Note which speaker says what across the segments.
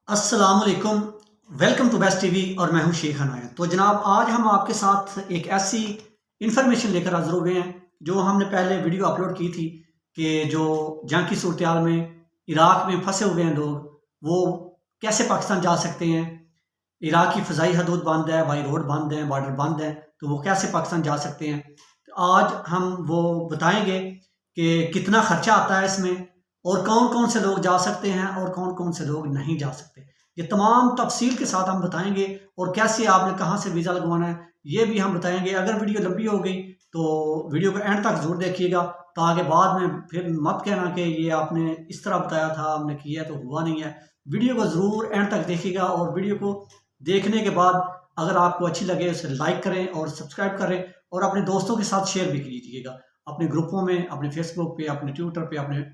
Speaker 1: अस्सलाम वालेकुम। Welcome to best TV और मैं हूं शेख अनायत। तो जनाब, आज हम आपके साथ एक ऐसी इंफॉर्मेशन लेकर हाजिर हो गए हैं जो हमने पहले वीडियो अपलोड की थी कि जो जंग की सूरत में इराक में फंसे हुए हैं लोग, वो कैसे पाकिस्तान जा सकते हैं। इराक की फ़ज़ाई हदूद बंद है, बाई रोड बंद है, बॉर्डर बंद है, तो वो कैसे पाकिस्तान जा सकते हैं। तो आज हम वो बताएंगे कि कितना खर्चा आता है इसमें और कौन कौन से लोग जा सकते हैं और कौन कौन से लोग नहीं जा सकते। ये तमाम तफसील के साथ हम बताएंगे और कैसे आपने कहाँ से वीज़ा लगवाना है ये भी हम बताएंगे। अगर वीडियो लंबी हो गई तो वीडियो को एंड तक ज़रूर देखिएगा, ताकि बाद में फिर मत कहना कि ये आपने इस तरह बताया था, हमने किया तो हुआ नहीं है। वीडियो को ज़रूर एंड तक देखिएगा और वीडियो को देखने के बाद अगर आपको अच्छी लगे उसे लाइक करें और सब्सक्राइब करें और अपने दोस्तों के साथ शेयर भी कीजिएगा, अपने ग्रुपों में, अपने फेसबुक पे, अपने ट्विटर पे, अपने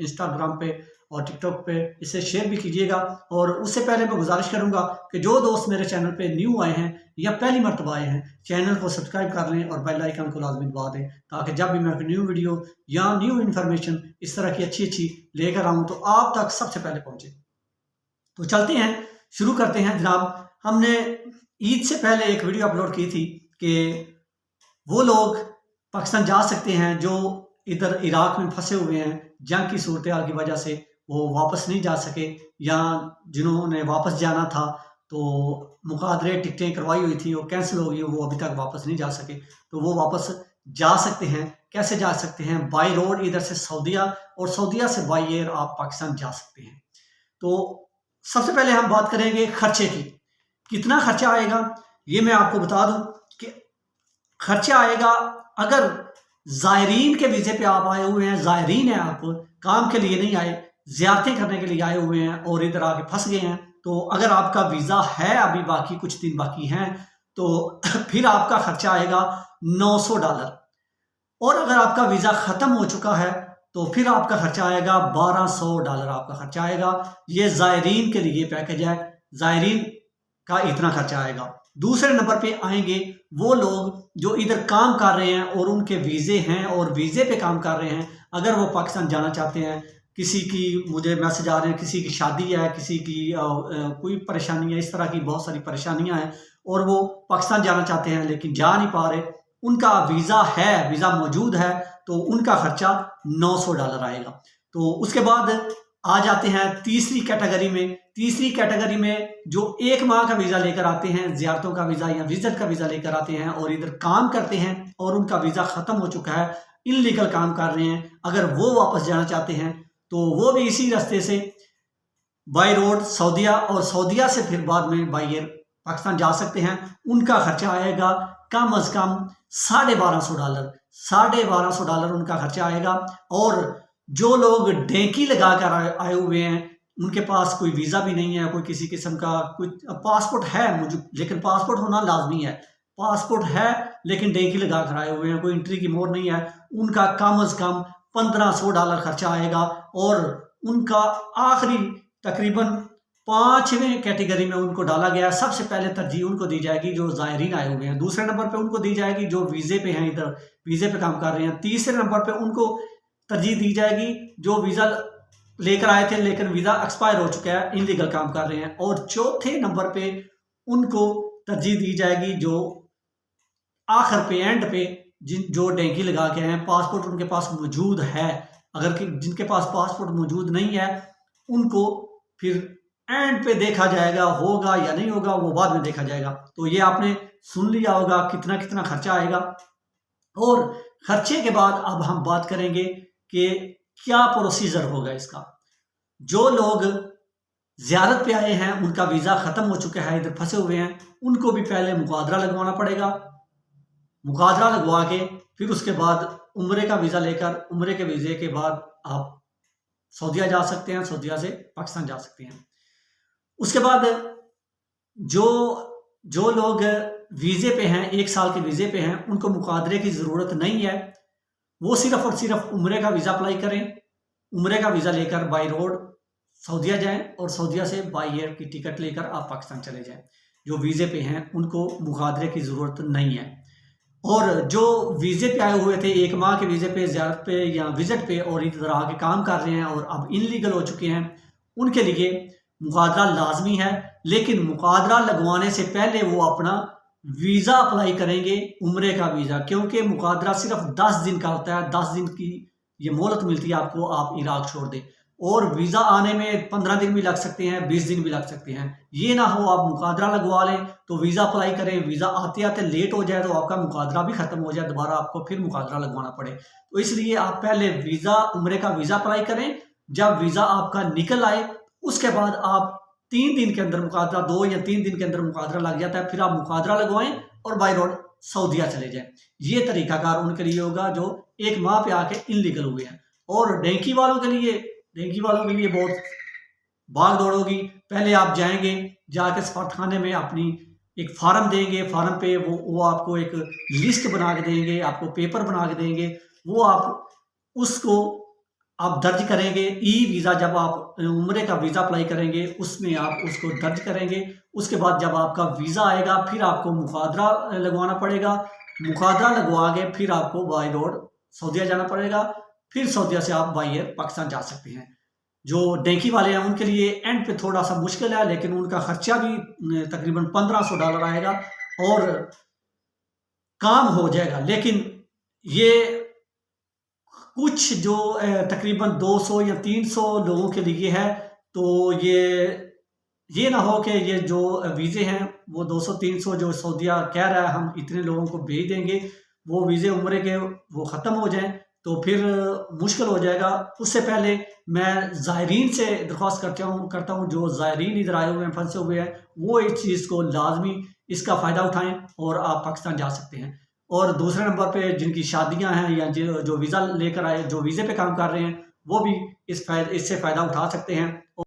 Speaker 1: इंस्टाग्राम पे और टिकटॉक पे इसे शेयर भी कीजिएगा। और उससे पहले मैं गुजारिश करूंगा कि जो दोस्त मेरे चैनल पे न्यू आए हैं या पहली मरतबा आए हैं, चैनल को सब्सक्राइब कर लें और बेल आइकन को लाजमी दबा दें, ताकि जब भी मैं न्यू वीडियो या न्यू इन्फॉर्मेशन इस तरह की अच्छी लेकर आऊँ तो आप तक सबसे पहले पहुँचे। तो चलते हैं, शुरू करते हैं जनाब। हमने ईद से पहले एक वीडियो अपलोड की थी कि वो लोग पाकिस्तान जा सकते हैं जो इधर इराक में फंसे हुए हैं, जंग की सूरत हाल की वजह से वो वापस नहीं जा सके, या जिन्होंने वापस जाना था तो मुकादरे टिकटें करवाई हुई थी वो कैंसिल हो गई, वो अभी तक वापस नहीं जा सके, तो वो वापस जा सकते हैं। कैसे जा सकते हैं? बाई रोड इधर से सऊदीया और सऊदीया से बाई एयर आप पाकिस्तान जा सकते हैं। तो सबसे पहले हम बात करेंगे खर्चे की। कितना खर्चा आएगा ये मैं आपको बता दूं कि खर्चा आएगा, अगर ज़ायरीन के वीज़े पे आप आए हुए हैं, ज़ायरीन है, आप काम के लिए नहीं आए, ज़ियारतें करने के लिए आए हुए हैं और इधर आके फंस गए हैं, तो अगर आपका वीज़ा है अभी बाकी कुछ दिन बाकी हैं तो फिर आपका खर्चा आएगा $900। और अगर आपका वीज़ा ख़त्म हो चुका है तो फिर आपका खर्चा आएगा $1200 आपका खर्चा आएगा। ये ज़ायरीन के लिए पैकेज है, ज़ायरीन का इतना खर्चा आएगा। दूसरे नंबर पे आएंगे वो लोग जो इधर काम कर रहे हैं और उनके वीज़े हैं और वीज़े पे काम कर रहे हैं। अगर वो पाकिस्तान जाना चाहते हैं, किसी की मुझे मैसेज आ रहे हैं, किसी की शादी है, किसी की कोई परेशानी है, इस तरह की बहुत सारी परेशानियां हैं और वो पाकिस्तान जाना चाहते हैं लेकिन जा नहीं पा रहे, उनका वीज़ा है, वीज़ा मौजूद है, तो उनका खर्चा $900 आएगा। तो उसके बाद आ जाते हैं तीसरी कैटेगरी में। तीसरी कैटेगरी में जो 1 माह का वीज़ा लेकर आते हैं, ज़ियारतों का वीज़ा या विजिट का वीज़ा लेकर आते हैं और इधर काम करते हैं और उनका वीज़ा ख़त्म हो चुका है, इनलीगल काम कर रहे हैं, अगर वो वापस जाना चाहते हैं तो वो भी इसी रास्ते से बाई रोड सऊदीया और सऊदीया से फिर बाद में बाई एयर पाकिस्तान जा सकते हैं। उनका खर्चा आएगा कम अज़ कम $1250। $1250 उनका खर्चा आएगा। और जो लोग डेंकी लगा कर आए हुए हैं, उनके पास कोई वीज़ा भी नहीं है, कोई किसी किस्म का कोई पासपोर्ट है मुझे, लेकिन पासपोर्ट होना लाजमी है, पासपोर्ट है लेकिन डेंकी लगा कर आए हुए हैं, कोई एंट्री की मोहर नहीं है, उनका कम अज़ कम $1500 खर्चा आएगा। और उनका आखिरी तकरीबन 5वें कैटेगरी में उनको डाला गया है। सबसे पहले तरजीह उनको दी जाएगी जो ज़ायरीन आए हुए हैं, दूसरे नंबर पे उनको दी जाएगी जो वीज़े पे हैं, इधर वीज़े पे काम कर रहे हैं, तीसरे नंबर पे उनको तरजीह दी जाएगी जो वीज़ा लेकर आए थे लेकिन वीज़ा एक्सपायर हो चुका है, इनलीगल काम कर रहे हैं, और चौथे नंबर पे उनको तरजीह दी जाएगी जो आखिर पे, एंड पे, जो डेंकी लगा के हैं, पासपोर्ट उनके पास मौजूद है। अगर जिनके पास पासपोर्ट मौजूद नहीं है उनको फिर एंड पे देखा जाएगा, होगा या नहीं होगा वो बाद में देखा जाएगा। तो ये आपने सुन लिया होगा कितना कितना खर्चा आएगा। और खर्चे के बाद अब हम बात करेंगे कि क्या प्रोसीजर होगा इसका। जो लोग ज़ियारत पे आए हैं, उनका वीज़ा ख़त्म हो चुका है, इधर फंसे हुए हैं, उनको भी पहले मुकादरा लगवाना पड़ेगा। मुकादरा लगवा के फिर उसके बाद उम्रे का वीज़ा लेकर, उम्रे के वीज़े के बाद आप सऊदीया जा सकते हैं, सऊदीया से पाकिस्तान जा सकते हैं। उसके बाद जो जो लोग वीज़े पे हैं, 1 साल के वीज़े पे हैं, उनको मुकादरे की ज़रूरत नहीं है, वो सिर्फ़ और सिर्फ उम्रे का वीज़ा अप्लाई करें, उम्रे का वीज़ा लेकर बाई रोड सऊदीया जाएं और सऊदीया से बाई एयर की टिकट लेकर आप पाकिस्तान चले जाएं। जो वीज़े पे हैं उनको मुकादरे की ज़रूरत नहीं है। और जो वीज़े पे आए हुए थे, 1 माह के वीज़े पे, ज़ियारत पे या विजिट पे, और इधर आके काम कर रहे हैं और अब इनलीगल हो चुके हैं, उनके लिए मुकादरा लाजमी है, लेकिन मुकादरा लगवाने से पहले वो अपना वीज़ा अप्लाई करेंगे, उम्रे का वीज़ा, क्योंकि मुकादरा सिर्फ 10 दिन का होता है। 10 दिन की ये मोहलत मिलती है आपको, आप इराक छोड़ दें। और वीज़ा आने में 15 दिन भी लग सकते हैं, 20 दिन भी लग सकते हैं। ये ना हो आप मुकादरा लगवा लें तो वीज़ा अप्लाई करें, वीज़ा आते आते लेट हो जाए तो आपका मुकादरा भी ख़त्म हो जाए, दोबारा आपको फिर मुकादरा लगवाना पड़े। तो इसलिए आप पहले वीज़ा, उम्रे का वीज़ा अप्लाई करें। जब वीज़ा आपका निकल आए उसके बाद आप 3 दिन के अंदर मुकादरा, 2 या 3 दिन के अंदर मुकादरा लग जाता है, फिर आप मुकादरा लगवाएं और बाय रोड सऊदीया चले जाएं। ये तरीकाकार उनके लिए होगा जो 1 माह पे आके इनलीगल हुए हैं। और डेंकी वालों के लिए बहुत भाग दौड़ होगी। पहले आप जाएंगे, जाके सफारतखाने में अपनी एक फार्म देंगे, फार्म पे वो आपको एक लिस्ट बना के देंगे, आपको पेपर बना के देंगे, वो आप उसको आप दर्ज करेंगे। ई वीज़ा, जब आप उम्रे का वीज़ा अप्लाई करेंगे उसमें आप उसको दर्ज करेंगे। उसके बाद जब आपका वीज़ा आएगा फिर आपको मुकादरा लगवाना पड़ेगा। मुकादरा लगवा के फिर आपको बाय रोड सऊदीया जाना पड़ेगा। फिर सऊदीया से आप बाय एयर पाकिस्तान जा सकते हैं। जो डेंकी वाले हैं उनके लिए एंड पे थोड़ा सा मुश्किल है, लेकिन उनका खर्चा भी तकरीबन $1500 आएगा और काम हो जाएगा। लेकिन ये कुछ जो तकरीबन 200 या 300 लोगों के लिए है, तो ये ना हो कि ये जो वीज़े हैं वो 200-300 जो सऊदीया कह रहा है हम इतने लोगों को भेज देंगे, वो वीज़े उम्रे के वो ख़त्म हो जाएं तो फिर मुश्किल हो जाएगा। उससे पहले मैं ज़ायरीन से दरख्वास्त करता हूँ जो ज़ायरीन इधर आए हुए हैं, फंसे हुए हैं, वो इस चीज़ को लाजमी इसका फ़ायदा उठाएं और आप पाकिस्तान जा सकते हैं। और दूसरे नंबर पे जिनकी शादियां हैं या जो वीज़ा लेकर आए, जो वीज़े पे काम कर रहे हैं, वो भी इससे फ़ायदा उठा सकते हैं।